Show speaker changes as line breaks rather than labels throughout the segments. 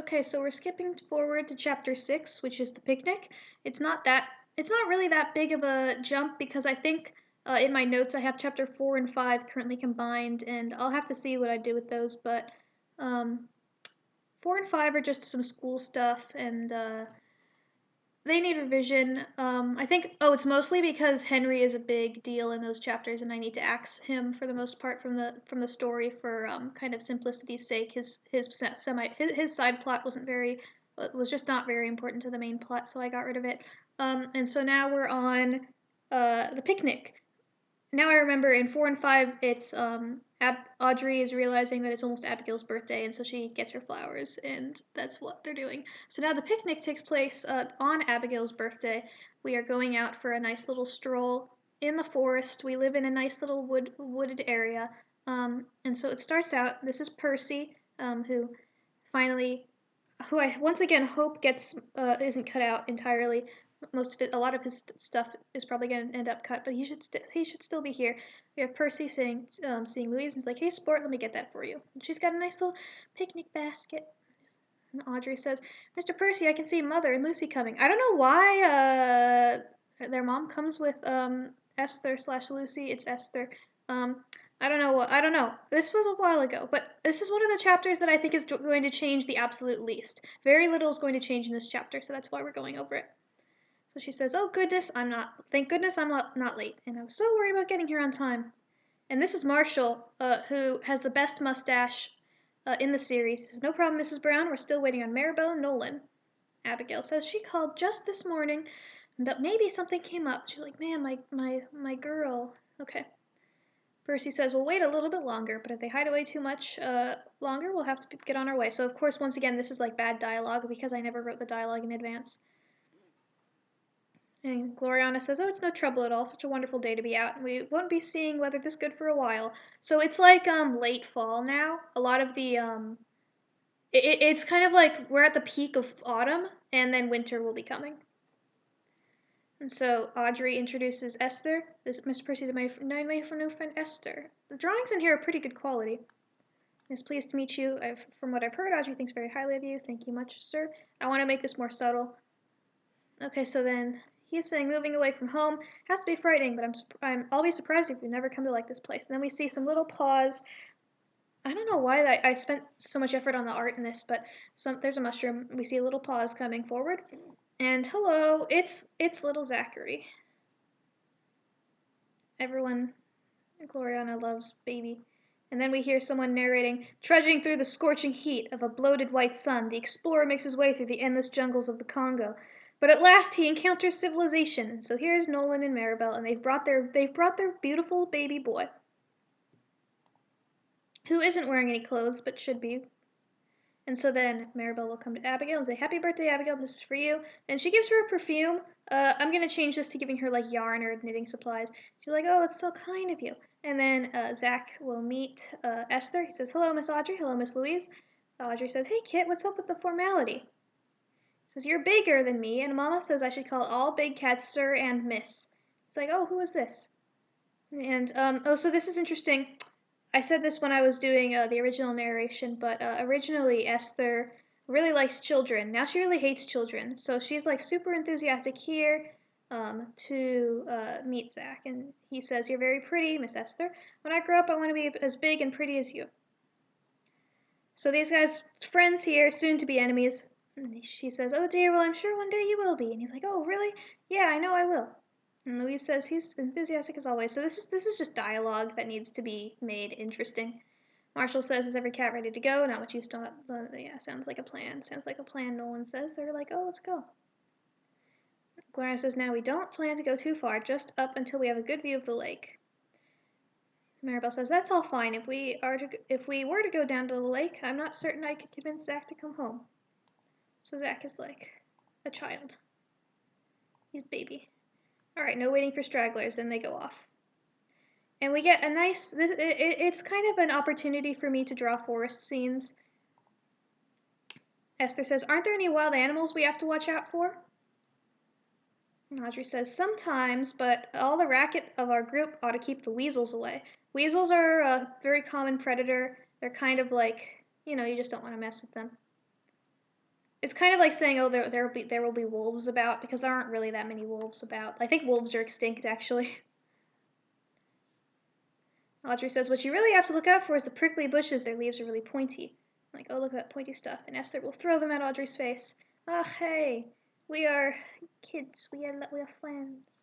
Okay, so we're skipping forward to chapter 6, which is the picnic. It's not really that big of a jump because I think in my notes I have chapter 4 and 5 currently combined, and I'll have to see what I do with those, but um, 4 and 5 are just some school stuff, and they need revision. I think, it's mostly because Henry is a big deal in those chapters, and I need to axe him for the most part from the story for kind of simplicity's sake. His side plot was just not very important to the main plot, so I got rid of it. And so now we're on the picnic. Now I remember in 4 and 5, it's Audrey is realizing that it's almost Abigail's birthday, and so she gets her flowers, and that's what they're doing. So now the picnic takes place on Abigail's birthday. We are going out for a nice little stroll in the forest. We live in a nice little wooded area, and so it starts out. This is Percy, who finally, who I once again hope gets isn't cut out entirely. Most of it, a lot of his stuff is probably going to end up cut, but he should still be here. We have Percy seeing Louise, and he's like, "Hey, sport, let me get that for you." And she's got a nice little picnic basket. And Audrey says, "Mr. Percy, I can see Mother and Lucy coming." I don't know why their mom comes with Esther slash Lucy. It's Esther. Um, I don't know. I don't know. This was a while ago, but this is one of the chapters that I think is going to change the absolute least. Very little is going to change in this chapter, so that's why we're going over it. So she says, "Oh goodness, thank goodness I'm not late. And I was so worried about getting here on time." And this is Marshall, who has the best mustache in the series. He says, "No problem, Mrs. Brown. We're still waiting on Maribel and Nolan." Abigail says, "She called just this morning, but maybe something came up." She's like, "Man, my girl." Okay. Percy says, "We'll wait a little bit longer, but if they hide away too much longer, we'll have to get on our way." So, of course, once again, this is like bad dialogue because I never wrote the dialogue in advance. And Gloriana says, "Oh, it's no trouble at all. Such a wonderful day to be out, and we won't be seeing weather this good for a while." So it's like late fall now. A lot of the it's kind of like we're at the peak of autumn, and then winter will be coming. And so Audrey introduces Esther. This is Mr. Percy, my new friend Esther. The drawings in here are pretty good quality. "Is pleased to meet you. From what I've heard, Audrey thinks very highly of you. Thank you much, sir. I want to make this more subtle." Okay, so then he's saying moving away from home has to be frightening, but I'll be surprised if you never come to like this place. And then we see some little paws. I don't know why I spent so much effort on the art in this, but there's a mushroom. We see a little paws coming forward, and hello, it's little Zachary. Everyone, Gloriana loves baby. And then we hear someone narrating, "Trudging through the scorching heat of a bloated white sun, the explorer makes his way through the endless jungles of the Congo. But at last he encounters civilization." And so here's Nolan and Maribel, and they've brought their beautiful baby boy, who isn't wearing any clothes but should be. And so then Maribel will come to Abigail and say, "Happy birthday, Abigail, this is for you." And she gives her a perfume. I'm going to change this to giving her like yarn or knitting supplies. She's like, "Oh, it's so kind of you." And then Zach will meet Esther. He says, "Hello, Miss Audrey. Hello, Miss Louise." Audrey says, "Hey, Kit, what's up with the formality?" He says, "You're bigger than me, and Mama says I should call all big cats Sir and Miss." It's like, "Oh, who is this?" And, so this is interesting. I said this when I was doing the original narration, but originally Esther really likes children. Now she really hates children. So she's like super enthusiastic here to meet Zach. And he says, "You're very pretty, Miss Esther. When I grow up, I want to be as big and pretty as you." So these guys, friends here, soon to be enemies. And she says, "Oh dear, well, I'm sure one day you will be." And he's like, "Oh, really? Yeah, I know I will." And Louise says he's enthusiastic as always. So this is just dialogue that needs to be made interesting. Marshall says, "Is every cat ready to go? Not what you thought." Yeah, sounds like a plan. Sounds like a plan, Nolan says. They're like, "Oh, let's go." Gloria says, "Now we don't plan to go too far, just up until we have a good view of the lake." Maribel says, "That's all fine. If we were to go down to the lake, I'm not certain I could convince Zach to come home." So Zach is like a child. He's baby. All right, no waiting for stragglers. Then they go off. And we get a nice, it's kind of an opportunity for me to draw forest scenes. Esther says, "Aren't there any wild animals we have to watch out for?" And Audrey says, "Sometimes, but all the racket of our group ought to keep the weasels away." Weasels are a very common predator. They're kind of like, you just don't want to mess with them. It's kind of like saying, oh, there will be wolves about, because there aren't really that many wolves about. I think wolves are extinct, actually. Audrey says, what you really have to look out for is the prickly bushes. Their leaves are really pointy. I'm like, oh, look at that pointy stuff. And Esther will throw them at Audrey's face. Ah, hey, we are kids. We are friends.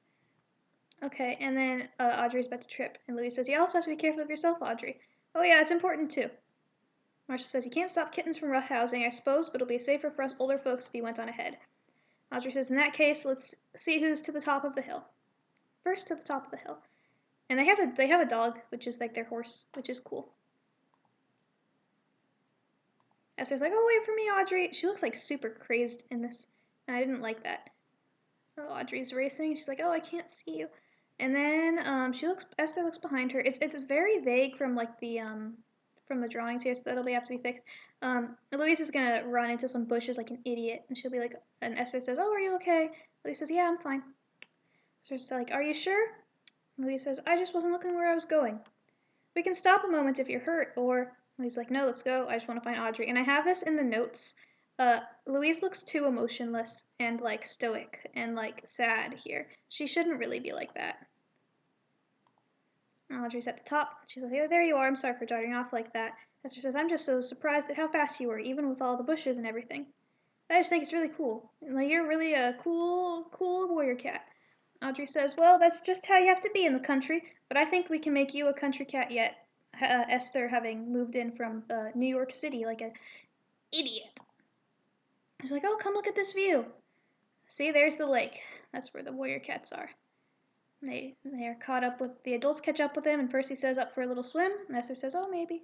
Okay, and then Audrey's about to trip. And Louise says, you also have to be careful of yourself, Audrey. Oh, yeah, it's important, too. Marcia says, you can't stop kittens from roughhousing, I suppose, but it'll be safer for us older folks if you went on ahead. Audrey says, in that case, let's see who's to the top of the hill. First to the top of the hill. And they have a dog, which is like their horse, which is cool. Esther's like, oh, wait for me, Audrey. She looks like super crazed in this, and I didn't like that. Oh, Audrey's racing. She's like, oh, I can't see you. And then Esther looks behind her. It's very vague from like from the drawings here, so that'll have to be fixed. Louise is gonna run into some bushes like an idiot, and she'll be like, and Esther says, oh, are you okay? Louise says, yeah, I'm fine. Esther's like, are you sure? Louise says, I just wasn't looking where I was going. We can stop a moment if you're hurt, or he's like, no, let's go. I just want to find Audrey. And I have this in the notes. Louise looks too emotionless and like stoic and like sad here. She shouldn't really be like that. Audrey's at the top. She's like, hey, there you are. I'm sorry for darting off like that. Esther says, I'm just so surprised at how fast you were, even with all the bushes and everything. I just think it's really cool. Like, you're really a cool warrior cat. Audrey says, well, that's just how you have to be in the country, but I think we can make you a country cat yet. Esther having moved in from New York City like an idiot. She's like, oh, come look at this view. See, there's the lake. That's where the warrior cats are. They are caught up with, the adults catch up with them, and Percy says, up for a little swim. And Esther says, oh, maybe.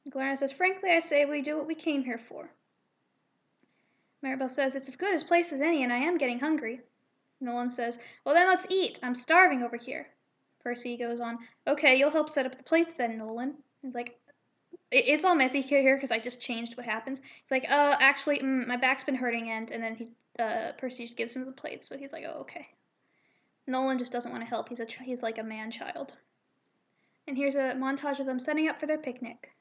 Gloria says, frankly, I say we do what we came here for. Maribel says, it's as good a place as any, and I am getting hungry. Nolan says, well, then let's eat. I'm starving over here. Percy goes on, okay, you'll help set up the plates then, Nolan. He's like, it's all messy here because I just changed what happens. It's like, actually, my back's been hurting, and then Percy just gives him the plates, so he's like, oh, okay. Nolan just doesn't want to help. He's like a man-child. And here's a montage of them setting up for their picnic.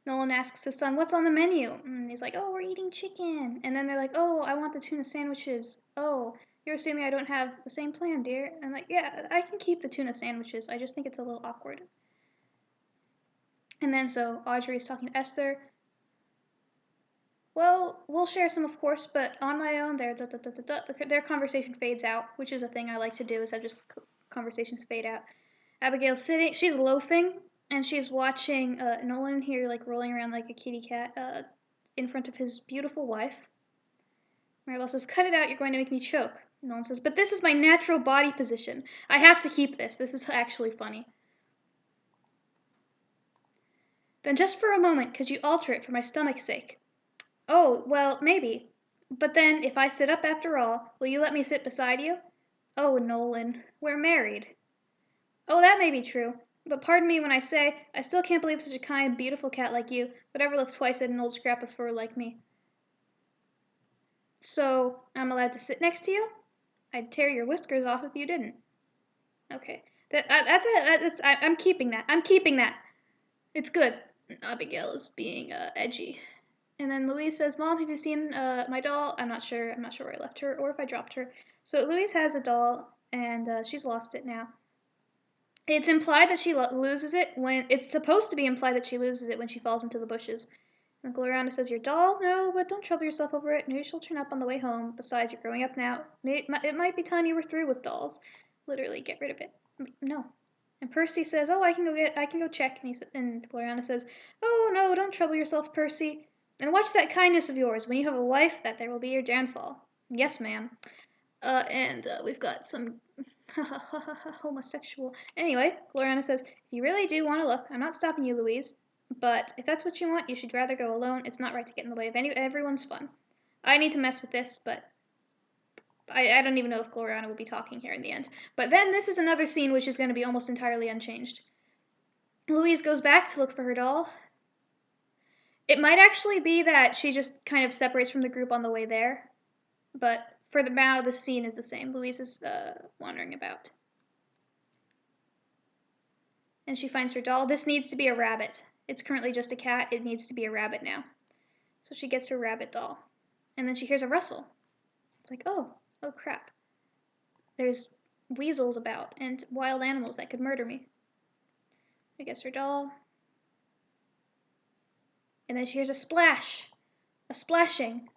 Nolan asks his son, what's on the menu? And he's like, oh, we're eating chicken. And then they're like, oh, I want the tuna sandwiches. Oh, you're assuming I don't have the same plan, dear? And I'm like, yeah, I can keep the tuna sandwiches. I just think it's a little awkward. And then so Audrey's talking to Esther. Well, we'll share some, of course, but on my own, their conversation fades out, which is a thing I like to do, is have just conversations fade out. Abigail's sitting, she's loafing, and she's watching Nolan here, like, rolling around like a kitty cat in front of his beautiful wife. Maribel says, cut it out, you're going to make me choke. Nolan says, but this is my natural body position. I have to keep this. This is actually funny. Then just for a moment, could you alter it for my stomach's sake? Oh, well, maybe. But then, if I sit up after all, will you let me sit beside you? Oh, Nolan, we're married. Oh, that may be true. But pardon me when I say, I still can't believe such a kind, beautiful cat like you would ever look twice at an old scrap of fur like me. So, I'm allowed to sit next to you? I'd tear your whiskers off if you didn't. Okay. That's it. I'm keeping that. I'm keeping that. It's good. Abigail is being edgy. And then Louise says, Mom, have you seen my doll? I'm not sure where I left her or if I dropped her. So Louise has a doll, and she's lost it now. It's implied that she loses it when, it's supposed to be implied that she loses it when she falls into the bushes. And Gloriana says, your doll? No, but don't trouble yourself over it. Maybe she'll turn up on the way home. Besides, you're growing up now. It might be time you were through with dolls. Literally, get rid of it. No. And Percy says, oh, I can go check. And Gloriana says, oh, no, don't trouble yourself, Percy. And watch that kindness of yours. When you have a wife, that there will be your downfall. Yes, ma'am. And we've got some homosexual. Anyway, Gloriana says, if you really do want to look, I'm not stopping you, Louise. But if that's what you want, you should rather go alone. It's not right to get in the way of everyone's fun. I need to mess with this, but I don't even know if Gloriana will be talking here in the end. But then this is another scene which is going to be almost entirely unchanged. Louise goes back to look for her doll. It might actually be that she just kind of separates from the group on the way there. But for the now, the scene is the same. Louise is wandering about. And she finds her doll. This needs to be a rabbit. It's currently just a cat. It needs to be a rabbit now. So she gets her rabbit doll. And then she hears a rustle. It's like, oh crap. There's weasels about and wild animals that could murder me. She gets her doll. And then she hears a splash. A splashing.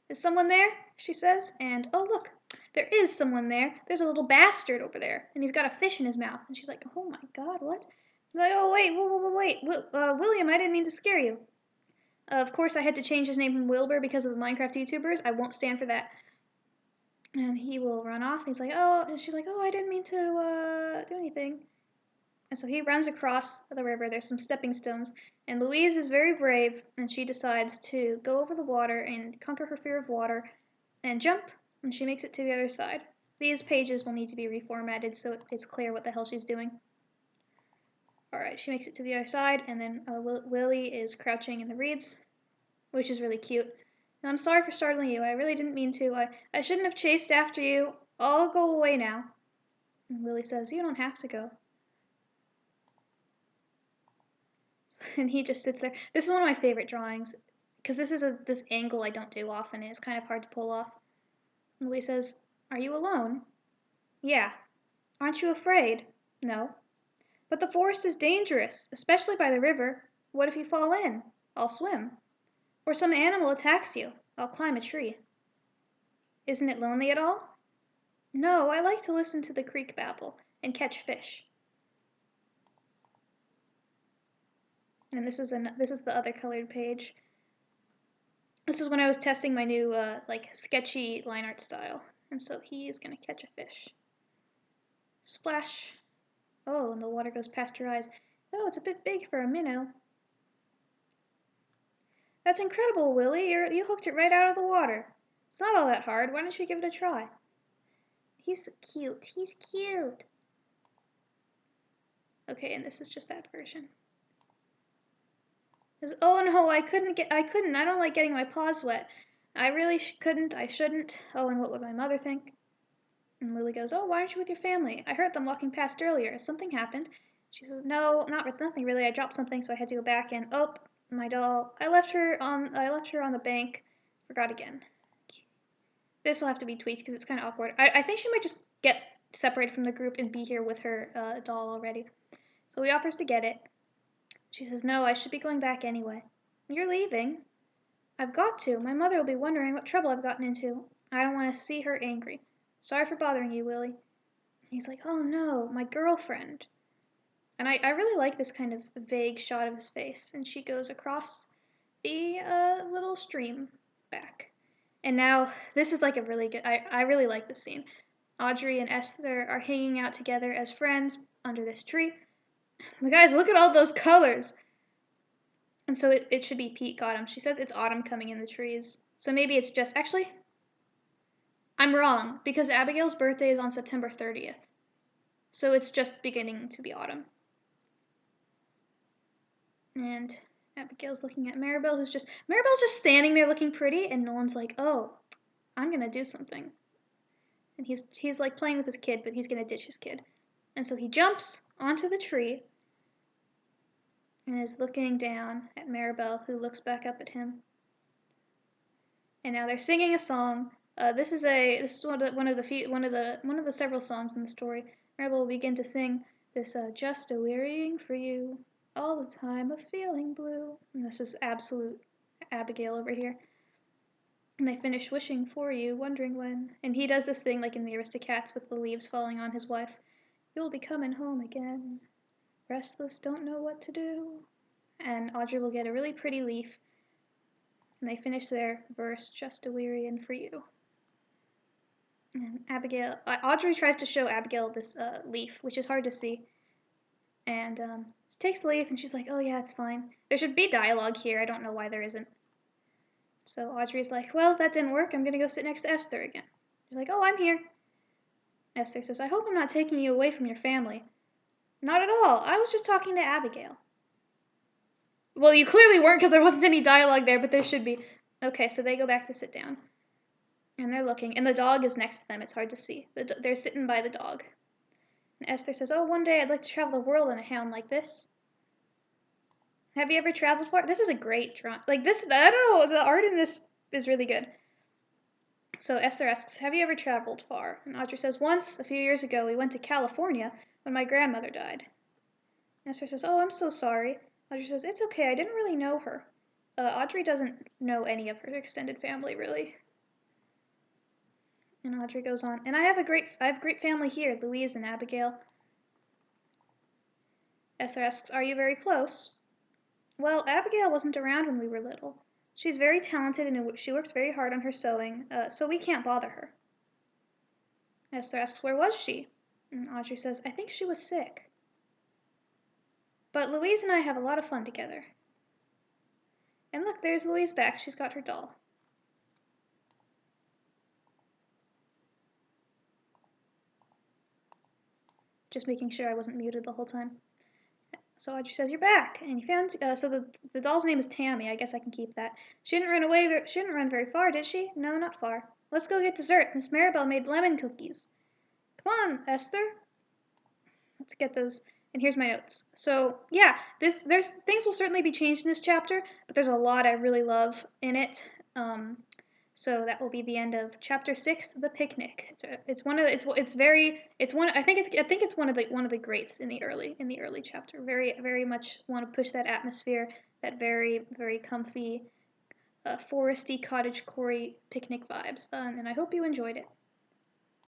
Is someone there? She says. And, oh look, there is someone there. There's a little bastard over there. And he's got a fish in his mouth. And she's like, oh my god, what? Like, oh wait, wait. William, I didn't mean to scare you. Of course, I had to change his name from Wilbur because of the Minecraft YouTubers. I won't stand for that. And he will run off. He's like, oh, and she's like, oh, I didn't mean to do anything. And so he runs across the river. There's some stepping stones. And Louise is very brave, and she decides to go over the water and conquer her fear of water and jump, and she makes it to the other side. These pages will need to be reformatted so it's clear what the hell she's doing. Alright, she makes it to the other side, and then Willie is crouching in the reeds, which is really cute. And I'm sorry for startling you. I really didn't mean to. I shouldn't have chased after you. I'll go away now. And Willie says, you don't have to go. And he just sits there. This is one of my favorite drawings, because this is this angle I don't do often, and it's kind of hard to pull off. And Willie says, are you alone? Yeah. Aren't you afraid? No. But the forest is dangerous, especially by the river. What if you fall in? I'll swim. Or some animal attacks you. I'll climb a tree. Isn't it lonely at all? No, I like to listen to the creek babble and catch fish. And this is the other colored page. This is when I was testing my new like sketchy line art style. And so he is gonna catch a fish. Splash. Oh, and the water goes past your eyes. Oh, it's a bit big for a minnow. That's incredible, Willie. You hooked it right out of the water. It's not all that hard. Why don't you give it a try? He's cute. He's cute. Okay, and this is just that version. Oh no, I couldn't. I don't like getting my paws wet. I really couldn't. I shouldn't. Oh, and what would my mother think? And Lily goes, oh, why aren't you with your family? I heard them walking past earlier. Has something happened? She says, no, nothing really. I dropped something, so I had to go back and, oh, my doll. I left her on the bank. Forgot again. This will have to be tweaked because it's kind of awkward. I think she might just get separated from the group and be here with her doll already. So he offers to get it. She says, no, I should be going back anyway. You're leaving? I've got to. My mother will be wondering what trouble I've gotten into. I don't want to see her angry. Sorry for bothering you, Willie. And he's like, oh no, my girlfriend. And I really like this kind of vague shot of his face. And she goes across the little stream back. And now, this is like a really good, I really like this scene. Audrey and Esther are hanging out together as friends under this tree. But guys, look at all those colors. And so it should be peak autumn. She says it's autumn coming in the trees. So maybe it's just, actually, I'm wrong, because Abigail's birthday is on September 30th. So it's just beginning to be autumn. And Abigail's looking at Maribel, Maribel's just standing there looking pretty, and Nolan's like, oh, I'm gonna do something. And he's like playing with his kid, but he's gonna ditch his kid. And so he jumps onto the tree and is looking down at Maribel, who looks back up at him. And now they're singing a song. This is one of the several songs in the story. Maribel will begin to sing this just a wearying for you all the time of feeling blue. And this is absolute Abigail over here. And they finish wishing for you, wondering when. And he does this thing like in the Aristocats with the leaves falling on his wife. You'll be coming home again. Restless, don't know what to do. And Audrey will get a really pretty leaf. And they finish their verse, just a wearying for you. And Audrey tries to show Abigail this leaf, which is hard to see. And she takes the leaf and she's like, oh yeah, it's fine. There should be dialogue here. I don't know why there isn't. So Audrey's like, well, that didn't work. I'm going to go sit next to Esther again. She's like, oh, I'm here. Esther says, I hope I'm not taking you away from your family. Not at all. I was just talking to Abigail. Well, you clearly weren't because there wasn't any dialogue there, but there should be. Okay, so they go back to sit down. And they're looking. And the dog is next to them. It's hard to see. They're sitting by the dog. And Esther says, oh, one day I'd like to travel the world on a hound like this. Have you ever traveled far? This is a great drawing. Like this, I don't know, the art in this is really good. So Esther asks, have you ever traveled far? And Audrey says, once, a few years ago, we went to California when my grandmother died. And Esther says, oh, I'm so sorry. Audrey says, it's okay, I didn't really know her. Audrey doesn't know any of her extended family, really. And Audrey goes on, and I have a great family here, Louise and Abigail. Esther asks, are you very close? Well, Abigail wasn't around when we were little. She's very talented and she works very hard on her sewing, so we can't bother her. Esther asks, where was she? And Audrey says, I think she was sick. But Louise and I have a lot of fun together. And look, there's Louise back. She's got her doll. Just making sure I wasn't muted the whole time. So Audrey says, you're back. And you found, so the doll's name is Tammy. I guess I can keep that. She didn't run away, she didn't run very far, did she? No, not far. Let's go get dessert. Miss Maribel made lemon cookies. Come on, Esther. Let's get those. And here's my notes. So yeah, there's things will certainly be changed in this chapter, but there's a lot I really love in it. So that will be the end of chapter 6, the picnic. It's one of it's very it's one I think it's one of the greats in the early chapter. Very much want to push that atmosphere, that very comfy, foresty cottage Corey picnic vibes, and I hope you enjoyed it.